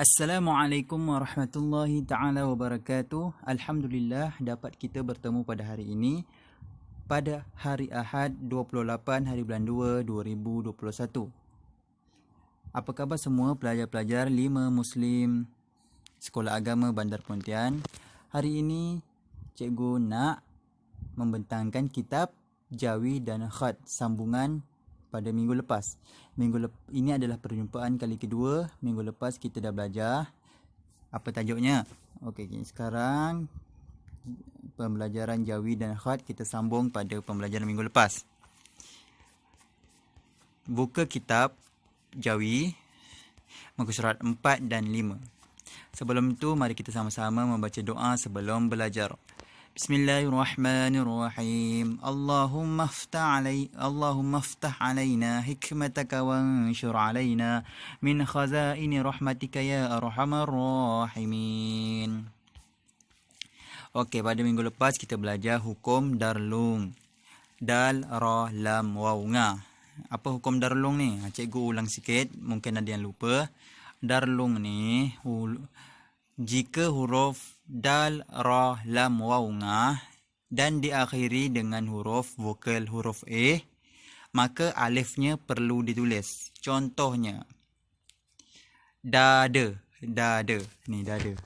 Assalamualaikum warahmatullahi ta'ala wabarakatuh. Alhamdulillah dapat kita bertemu pada hari ini, pada hari Ahad 28 hari bulan 2 2021. Apa khabar semua pelajar-pelajar 5 Muslim Sekolah Agama Bandar Pontian? Hari ini cikgu nak membentangkan kitab Jawi dan Khat sambungan pada minggu lepas. Ini adalah perjumpaan kali kedua. Minggu lepas kita dah belajar apa tajuknya. Okey, sekarang pembelajaran Jawi dan Khat kita sambung pada pembelajaran minggu lepas. Buka kitab Jawi muka surat 4 dan 5. Sebelum itu mari kita sama-sama membaca doa sebelum belajar. Bismillahirrahmanirrahim. Allahumma aftah alaina hikmataka wanshur alaina min khazaini rahmatika ya arhamar rahimin. Okey, pada minggu lepas kita belajar hukum darlung. Dal, ra, lam, waw, nga. Apa hukum darlung ni? Cikgu ulang sikit, mungkin ada yang lupa. Darlung ni jika huruf dal, ra, lam, waw, nga dan diakhiri dengan huruf vokal huruf A, maka alifnya perlu ditulis. Contohnya dada, dada. Ni dada.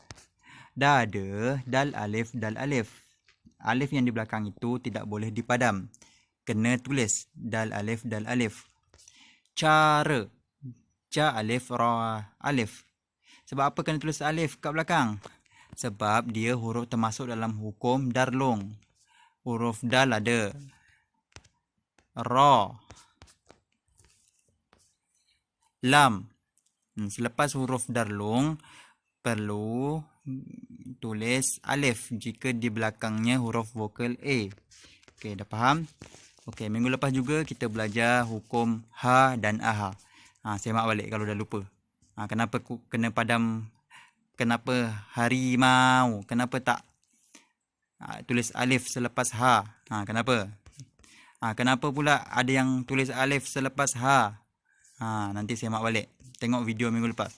Dada, dal alif, dal alif. Alif yang di belakang itu tidak boleh dipadam. Kena tulis dal alif, dal alif. Cara, ca alif, ra alif. Sebab apa kena tulis alif kat belakang? Sebab dia huruf termasuk dalam hukum darlung. Huruf dal ada, ra, lam. Selepas huruf darlung perlu tulis alif jika di belakangnya huruf vokal A. Okey, dah faham? Okey, minggu lepas juga kita belajar hukum ha dan aha. Semak balik kalau dah lupa. Kenapa kena padam, kenapa harimau, kenapa tak tulis alif selepas ha? Kenapa? Kenapa pula ada yang tulis alif selepas ha? Nanti semak balik. Tengok video minggu lepas.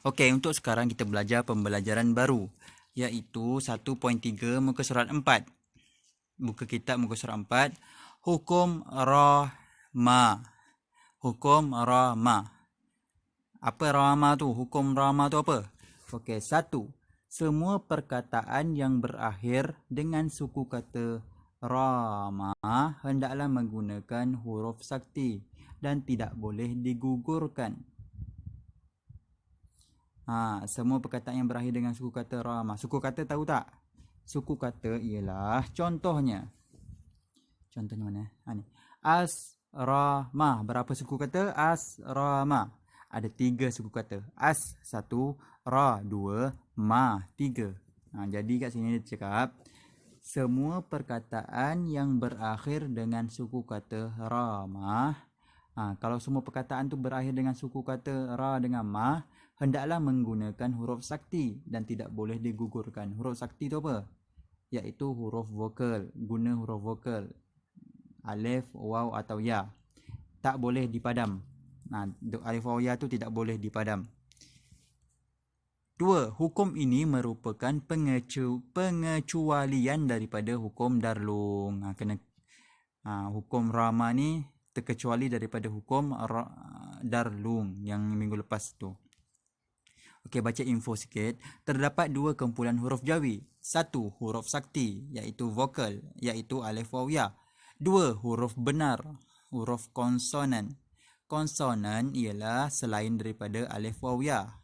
Okey, untuk sekarang kita belajar pembelajaran baru, iaitu 1.3 muka surat 4. Buka kitab muka surat 4. Hukum rahma. Hukum rahma. Apa rahma tu? Hukum rahma tu apa? Okey, 1. Semua perkataan yang berakhir dengan suku kata rahma hendaklah menggunakan huruf sakti dan tidak boleh digugurkan. Semua perkataan yang berakhir dengan suku kata rahma. Suku kata tahu tak? Suku kata ialah contohnya. Contohnya mana? Ni. Asrama. Berapa suku kata? Asrama. Ada 3 suku kata. As 1, ra 2, ma 3. Jadi kat sini dia cakap semua perkataan yang berakhir dengan suku kata rama. Kalau semua perkataan tu berakhir dengan suku kata ra dengan ma, hendaklah menggunakan huruf sakti dan tidak boleh digugurkan. Huruf sakti tu apa? Iaitu huruf vokal. Guna huruf vokal. Alif, waw atau ya. Tak boleh dipadam. Alif, waw, ya tu tidak boleh dipadam. 2. Hukum ini merupakan pengecualian daripada hukum darlung. Hukum rama ni terkecuali daripada hukum darlung yang minggu lepas tu. Okey, baca info sikit. Terdapat 2 kumpulan huruf Jawi. 1. Huruf sakti, iaitu vokal, iaitu alif, waw, ya. 2. Huruf benar, huruf konsonan. Konsonan ialah selain daripada alif, waw, ya.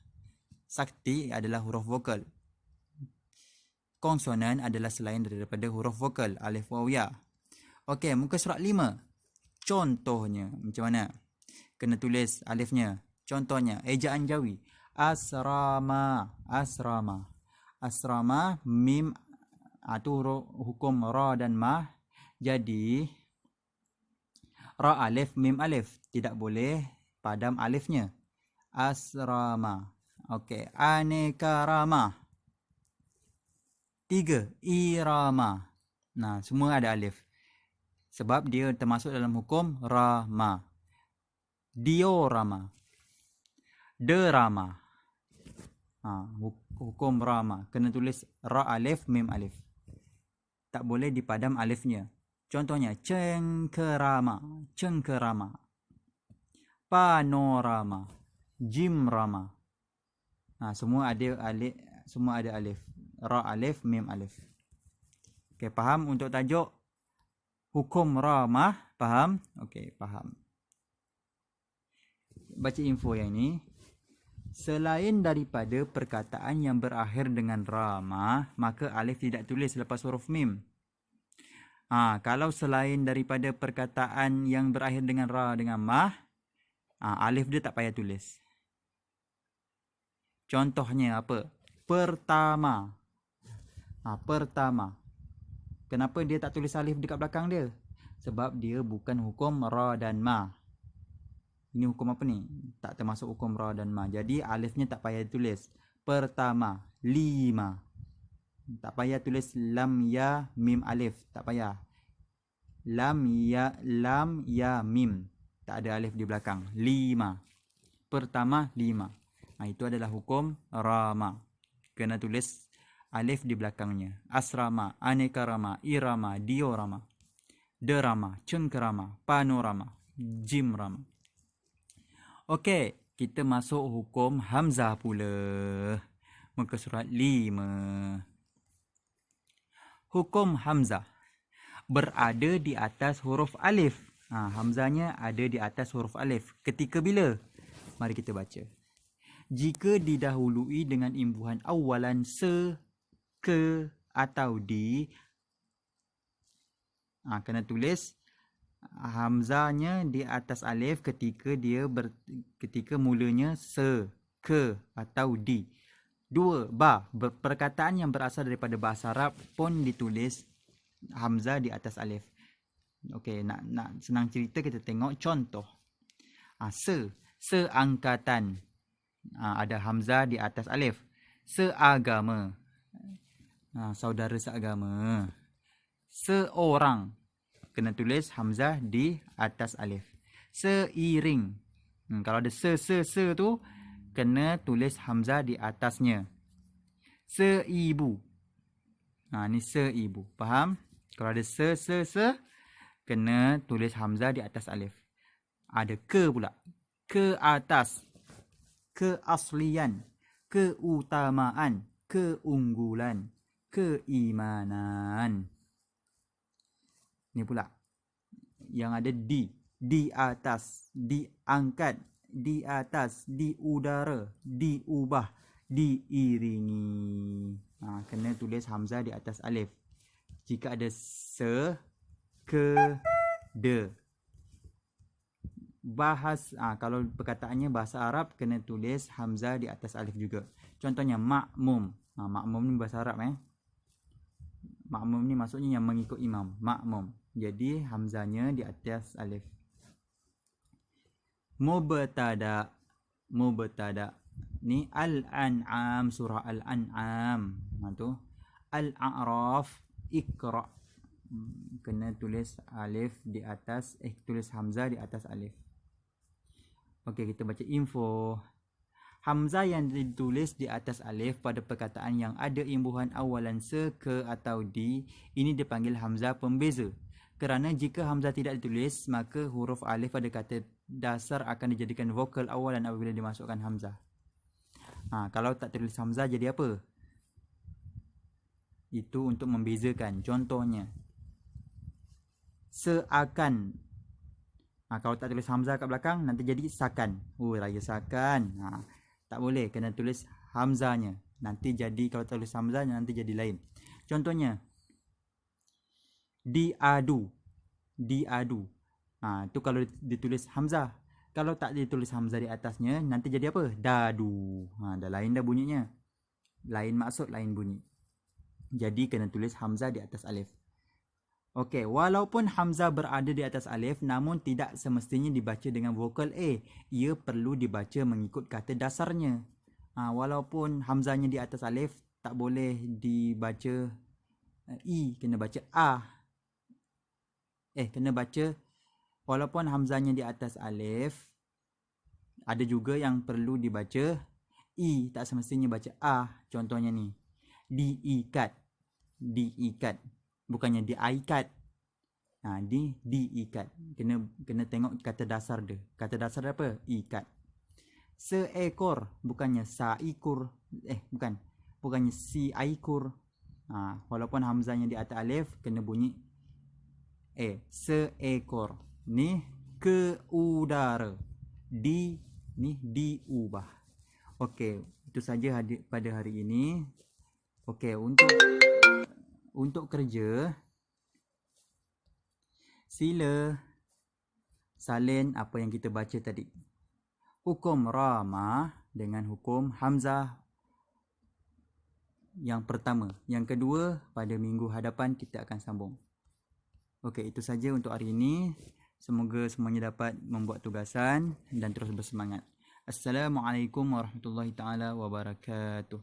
Sakti adalah huruf vokal. Konsonan adalah selain daripada huruf vokal, alif, waw, ya. Okey, muka surat 5. Contohnya, macam mana? Kena tulis alifnya. Contohnya, ejaan Jawi. Asrama. Asrama. Asrama, mim, tu hukum ra dan ma. Jadi, ra alif, mim alif. Tidak boleh padam alifnya. Asrama. Okey, aneka rama. 3. Irama. Semua ada alif. Sebab dia termasuk dalam hukum rama. Diorama. Derama. Hukum rama. Kena tulis ra alif, mim alif. Tak boleh dipadam alifnya. Contohnya, cengkerama, cengkerama. Panorama, jimrama. Semua ada alif. Ra alif, mim alif. Okey, faham untuk tajuk hukum ramah? Faham? Okey, faham. Baca info yang ini. Selain daripada perkataan yang berakhir dengan ramah, maka alif tidak tulis selepas huruf mim. Kalau selain daripada perkataan yang berakhir dengan ra dengan mah, alif dia tak payah tulis. Contohnya apa? Pertama. Pertama. Kenapa dia tak tulis alif dekat belakang dia? Sebab dia bukan hukum ra dan ma. Ini hukum apa ni? Tak termasuk hukum ra dan ma. Jadi alifnya tak payah tulis. Pertama, lima. Tak payah tulis lam ya mim alif. Tak payah. Lam ya mim. Tak ada alif di belakang. Lima. Pertama, lima. Itu adalah hukum rama. Kena tulis alif di belakangnya. Asrama, anekarama, irama, diorama, derama, cengkerama, panorama, jimrama. Okey, kita masuk hukum hamzah pula. Muka surat 5. Hukum hamzah berada di atas huruf alif. Hamzahnya ada di atas huruf alif. Ketika bila? Mari kita baca. Jika didahului dengan imbuhan awalan se, ke atau di, kena tulis hamzahnya di atas alif ketika ketika mulanya se, ke atau di. 2. Perkataan yang berasal daripada bahasa Arab pun ditulis hamzah di atas alif. Okey, nak senang cerita kita tengok contoh. Seangkatan. Ada hamzah di atas alif. Seagama. Saudara seagama. Seorang. Kena tulis hamzah di atas alif. Seiring. Kalau ada se tu, kena tulis hamzah di atasnya. Seibu. Ni seibu. Faham? Kalau ada se, kena tulis hamzah di atas alif. Ada ke pula. Ke atas. Keaslian. Keutamaan. Keunggulan. Keimanan. Ni pula. Yang ada di. Di atas. Diangkat. Di atas. Di udara. Diubah. Diiringi. Kena tulis hamzah di atas alif. Jika ada se, ke, de. Kalau perkataannya bahasa Arab, kena tulis hamzah di atas alif juga. Contohnya makmum. Makmum ni bahasa Arab. Makmum ni maksudnya yang mengikut imam. Makmum. Jadi hamzahnya di atas alif. Mubtada. Ni Al-An'am, surah Al-An'am. Tu Al-A'raf, Iqra. Kena tulis alif di atas, tulis hamzah di atas alif. Okey, kita baca info. Hamzah yang ditulis di atas alif pada perkataan yang ada imbuhan awalan se, ke atau di, ini dipanggil hamzah pembeza. Kerana jika hamzah tidak ditulis, maka huruf alif pada kata dasar akan dijadikan vokal awalan apabila dimasukkan hamzah. Kalau tak tulis hamzah jadi apa? Itu untuk membezakan. Contohnya, seakan. Kalau tak tulis hamzah kat belakang, nanti jadi sakan. Raya sakan. Tak boleh, kena tulis hamzahnya. Nanti jadi, kalau tulis hamzahnya nanti jadi lain. Contohnya, diadu. Itu kalau ditulis hamzah. Kalau tak ditulis hamzah di atasnya, nanti jadi apa? Dadu. Dah lain dah bunyinya. Lain maksud, lain bunyi. Jadi kena tulis hamzah di atas alif. Okey, walaupun hamzah berada di atas alif, namun tidak semestinya dibaca dengan vokal A. Ia perlu dibaca mengikut kata dasarnya. Walaupun hamzahnya di atas alif, tak boleh dibaca I, kena baca A. Kena baca, walaupun hamzahnya di atas alif, ada juga yang perlu dibaca I tak semestinya baca A. Contohnya ni. Diikat. Diikat. Bukannya diikat. Diikat. Kena tengok kata dasar dia. Kata dasar dia apa? Ikat. Seekor. Bukannya saikur. Bukan. Bukannya si aikur. Walaupun hamzahnya di atas alif, kena bunyi seekor. Ni ke udara. Ni diubah. Okey, itu saja pada hari ini. Okey, untuk kerja, sila salin apa yang kita baca tadi. Hukum Rama dengan hukum Hamzah yang pertama. Yang kedua, pada minggu hadapan kita akan sambung. Okey, itu saja untuk hari ini. Semoga semuanya dapat membuat tugasan dan terus bersemangat. Assalamualaikum warahmatullahi taala wabarakatuh.